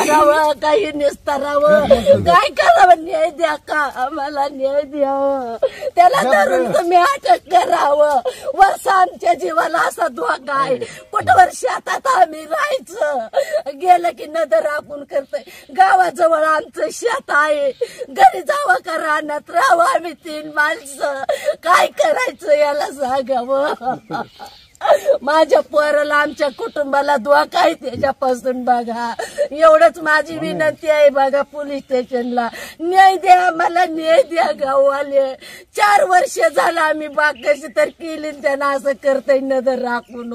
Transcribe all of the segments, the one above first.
करावं काही निस्तारावं काय करावं न्याय द्या का आम्हाला न्याय द्यावं त्याला धरून तुम्ही अटक करावं वर्ष आमच्या जीवाला असा धोका आहे कुठवर शेतात आम्ही राहायचं गेलं की नजर राखून करतोय गावाजवळ आमचं शेत आहे घरी जावं का रानात राहावं आम्ही 3 माणसं काय करायचं याला सांगावं माझ्या पोराला आमच्या कुटुंबाला धोका आहे त्याच्यापासून बघा एवढंच माझी विनंती आहे बघा पोलीस स्टेशनला न्याय द्या मला न्याय द्या गाववाले 4 वर्ष झालं आम्ही बाग कशी तर केली त्यांना असं करताय नजर राखून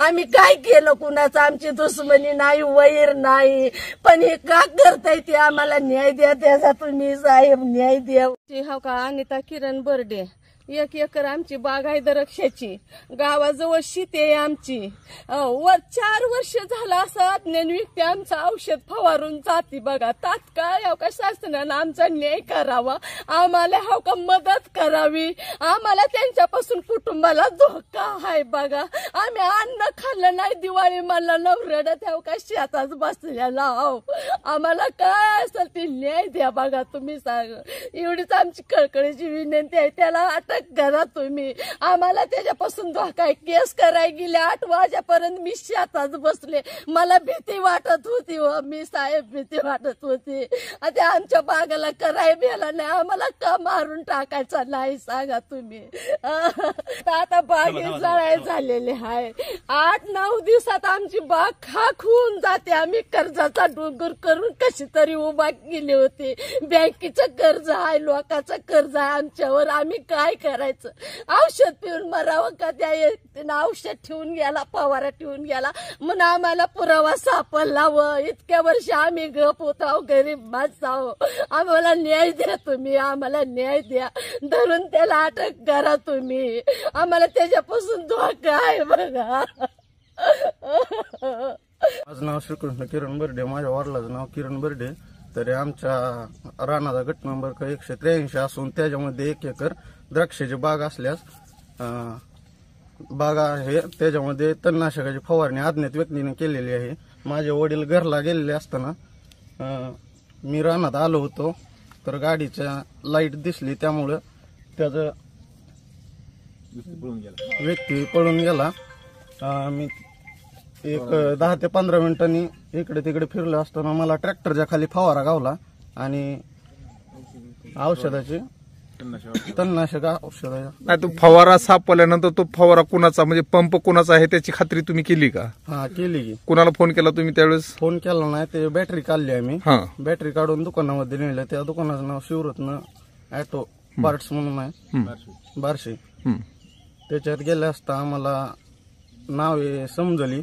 आम्ही काय केलं कुणाचं आमची दुश्मनी नाही वैर नाही पण हे का करताय ते आम्हाला न्याय द्या त्याचा तुम्ही साहेब न्याय द्या हो का अनिता किरण बर्डे 1 एकर आमची बाग आहे द्राक्षाची गावाजवळ शेती आहे आमची 4 वर्ष झालं असं अज्ञान व्यक्ती आमचं औषध फवारून जाते बघा तात्काळ हो का शासनानं आमचा न्याय करावा आम्हाला हो का मदत करावी आम्हाला त्यांच्यापासून कुटुंबाला धोका आहे बघा आम्ही अन्न खाल्लं नाही दिवाळी मला रडत हो का शेतात बसलेला हो आम्हाला काय असेल ते न्याय द्या बघा तुम्ही सांग एवढीच आमची कळकळीची विनंती आहे त्याला अटक करा तुम्ही आम्हाला त्याच्यापासून धोका आहे केस करायला गेले 8 वाजेपर्यंत मी शेतात बसले मला भीती वाटत होती मी साहेब भीती वाटत होती आता आमच्या बागाला कराय बेला नाही आम्हाला का मारून टाकायचा नाही सांगा तुम्ही आता बागे जळाय झालेले आहे 8-9 दिवसात आमची बाग खाक होऊन जाते आम्ही कर्जाचा डोंगर करून कशी तरी उभा केली होती बँकेचं कर्ज आहे लोकांचं कर्ज आहे आमच्यावर आम्ही काय करायचं औषध पिऊन मरावं का त्या औषध ठेवून गेला पवारा ठेवून गेला म्हणून आम्हाला पुरावा सापडला इतक्या वर्ष आम्ही गप होतो गरीब माणसाव आम्हाला न्याय द्या तुम्ही आम्हाला न्याय द्या धरून त्याला अटक करा तुम्ही आम्हाला त्याच्यापासून धोका आहे बघा माझं नाव श्रीकृष्ण किरण बर्डे माझ्या वडिलाचं नाव किरण बर्डे तरी आमच्या रानाचा गट नंबर 183 असून त्याच्यामध्ये 1 एकर द्राक्षाची बाग असल्यास बाग आहे त्याच्यामध्ये तणनाशकाची फवारणी अज्ञात व्यक्तीने केलेली आहे माझे वडील घरला गेलेले असताना मी रानात आलो होतो तर गाडीच्या लाईट दिसली त्यामुळे त्याचा व्यक्ती पळून गेला मी एक 10 ते 15 मिनिटांनी इकडे तिकडे फिरलो असताना मला ट्रॅक्टरच्या खाली फवारा गावला आणि औषधाचे तणनाशक औषध नाही तो फवारा सापडल्यानंतर तो फवारा कुणाचा म्हणजे पंप कुणाचा आहे त्याची खात्री तुम्ही केली का हा केली की कुणाला फोन केला तुम्ही त्यावेळेस फोन केला नाही ते बॅटरी काढली आम्ही बॅटरी काढून दुकानामध्ये नेलं त्या दुकानाचं नाव शिवरत्न ऑटो पार्ट्स म्हणून आहे बार्शी त्याच्यात गेले असता आम्हाला नावे समजली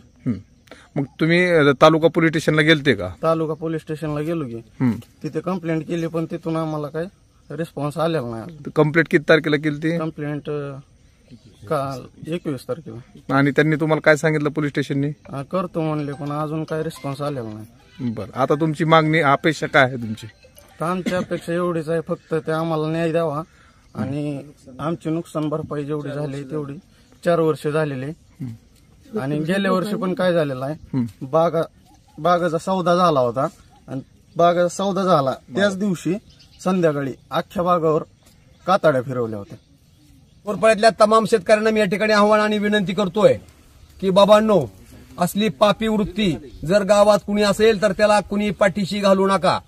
मग तुम्ही तालुका पोलीस स्टेशनला गेलते का तालुका पोलीस स्टेशनला गेलो की तिथे कंप्लेंट केली पण तिथून आम्हाला काय रिस्पॉन्स आलेला नाही कंप्लेंट किती तारखेला केली ती कंप्लेंट काल 21 तारखेला आणि त्यांनी तुम्हाला काय सांगितलं पोलीस स्टेशननी करतो म्हणले पण अजून काय रिस्पॉन्स आलेला नाही बरं आता तुमची मागणी अपेक्षा काय आहे तुमची तर आमची अपेक्षा एवढीच आहे फक्त ते आम्हाला न्याय द्यावा आणि आमची नुकसान भरपाई जेवढी झाली तेवढी 4 वर्ष झालेली आणि गेल्या वर्षी पण काय झालेलं आहे बागाचा सौदा झाला होता आणि बागाचा सौदा झाला त्याच दिवशी संध्याकाळी अख्ख्या बागावर कातड्या फिरवल्या होत्या कोरपाड्यातल्या तमाम शेतकऱ्यांना मी या ठिकाणी आव्हान आणि विनंती करतोय की बाबांनो असली पापी वृत्ती जर गावात कुणी असेल तर त्याला कुणी पाठीशी घालू नका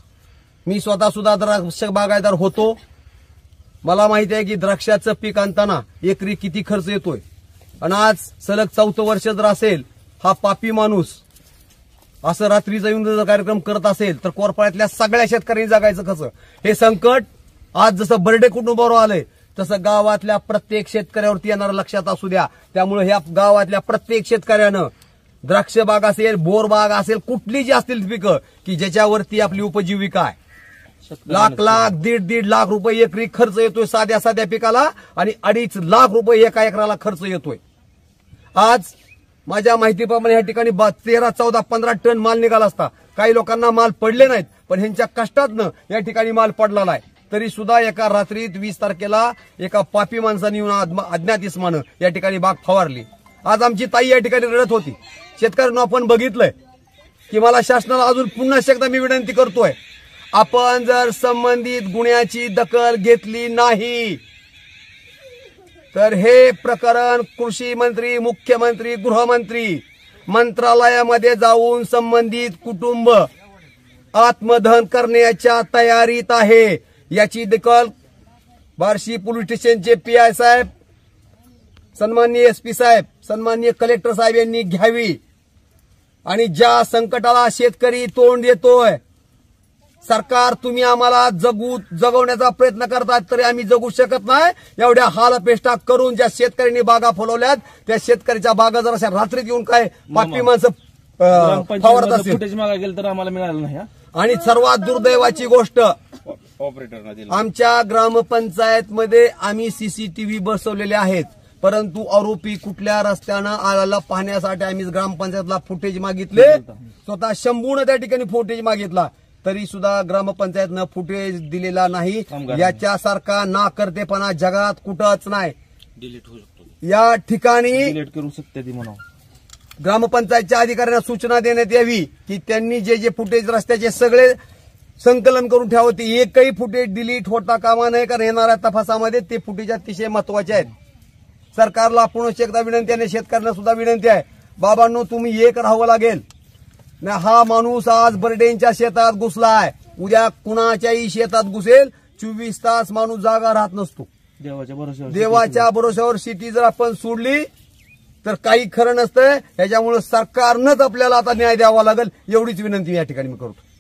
मी स्वतः सुद्धा द्राक्ष बागायतदार होतो मला माहिती आहे की द्राक्षाचं पीक आणताना एकरी किती खर्च येतोय आणि आज सलग 4थं वर्ष जर असेल हा पापी माणूस असं रात्रीचा येऊन जर कार्यक्रम करत असेल तर कोरपाड्यातल्या सगळ्या शेतकऱ्यांनी जगायचं कसं हे संकट आज जसं बर्डे कुटुंबावर आलंय तसं गावातल्या प्रत्येक शेतकऱ्यावरती येणारं लक्षात असू द्या त्यामुळे ह्या गावातल्या प्रत्येक शेतकऱ्यानं द्राक्ष बाग असेल बोर बाग असेल कुठली जी असतील पिकं की ज्याच्यावरती आपली उपजीविका आहे लाख 1.5 लाख रुपये एकरी खर्च येतोय साध्या पिकाला आणि 2.5 लाख रुपये एका एकराला खर्च येतोय आज माझ्या माहितीप्रमाणे या ठिकाणी 13, 14, 15 टन माल निघाला असता काही लोकांना माल पडले नाहीत पण ह्यांच्या कष्टातनं या ठिकाणी माल पडलेला आहे तरी सुद्धा एका रात्रीत 20 तारखेला एका पापी माणसाने येऊन अज्ञात इसमानं या ठिकाणी बाग फवारली आज आमची ताई या ठिकाणी रडत होती शेतकऱ्यांना आपण बघितलंय की मला शासनाला अजून पुन्हा एकदा मी विनंती करतोय, आपण जर संबंधित गुन्ह्याची दखल घेतली नाही तर हे प्रकरण कृषी मंत्री, मुख्यमंत्री, गृहमंत्री मंत्रालयामध्ये जाऊन संबंधित कुटुंब आत्मदहन करण्याच्या तयारीत आहे। याची दखल बार्शी पोलीस स्टेशनचे PI साहेब, सन्माननीय SP साहेब, सन्माननीय कलेक्टर साहेब यांनी घ्यावी। आणि ज्या संकटाला शेतकरी तोंड देतोय, सरकार तुम्ही आम्हाला जगवण्याचा प्रयत्न करतात तरी आम्ही जगू शकत नाही। एवढ्या हालपेष्टा करून ज्या शेतकऱ्यांनी बागा फुलवल्यात त्या शेतकऱ्याच्या बागा जर अशा रात्रीत येऊन काय पापी माणसं फवारत असतील फुटेज मागा गेलं तर आम्हाला मिळालं नाही। आणि सर्वात दुर्दैवाची गोष्ट, आमच्या ग्रामपंचायत मध्ये आम्ही CCTV बसवलेले आहेत, परंतु आरोपी कुठल्या रस्त्यानं आलेला पाहण्यासाठी आम्ही ग्रामपंचायतला फुटेज मागितले, स्वतः शंभूने त्या ठिकाणी फुटेज मागितला, तरी सुद्धा ग्रामपंचायतनं फुटेज दिलेला नाही। याच्यासारखा नाकर्तेपणा जगात कुठंच नाही। डिलीट होऊ शकतो, या ठिकाणी डिलीट करू शकते ती म्हणून ग्रामपंचायतच्या अधिकाऱ्यांना सूचना देण्यात यावी की त्यांनी जे फुटेज रस्त्याचे सगळे संकलन करून ठेवते, एकही फुटेज डिलीट होता कामा नये, कारण येणाऱ्या तपासामध्ये ते फुटेज अतिशय महत्वाचे आहेत। सरकारला पुन्हा एकदा विनंती आहे, शेतकऱ्यांना सुद्धा विनंती आहे, बाबांनो तुम्ही एक राहावं लागेल ना। हा माणूस आज बर्डेंच्या शेतात घुसलाय, उद्या कुणाच्याही शेतात घुसेल, 24 तास माणूस जागा राहत नसतो। देवाच्या भरोश्यावर शेती जर आपण सोडली तर काही खरं नसतंय। याच्यामुळे सरकारनंच आपल्याला आता न्याय द्यावा लागेल, एवढीच विनंती या ठिकाणी मी करतो।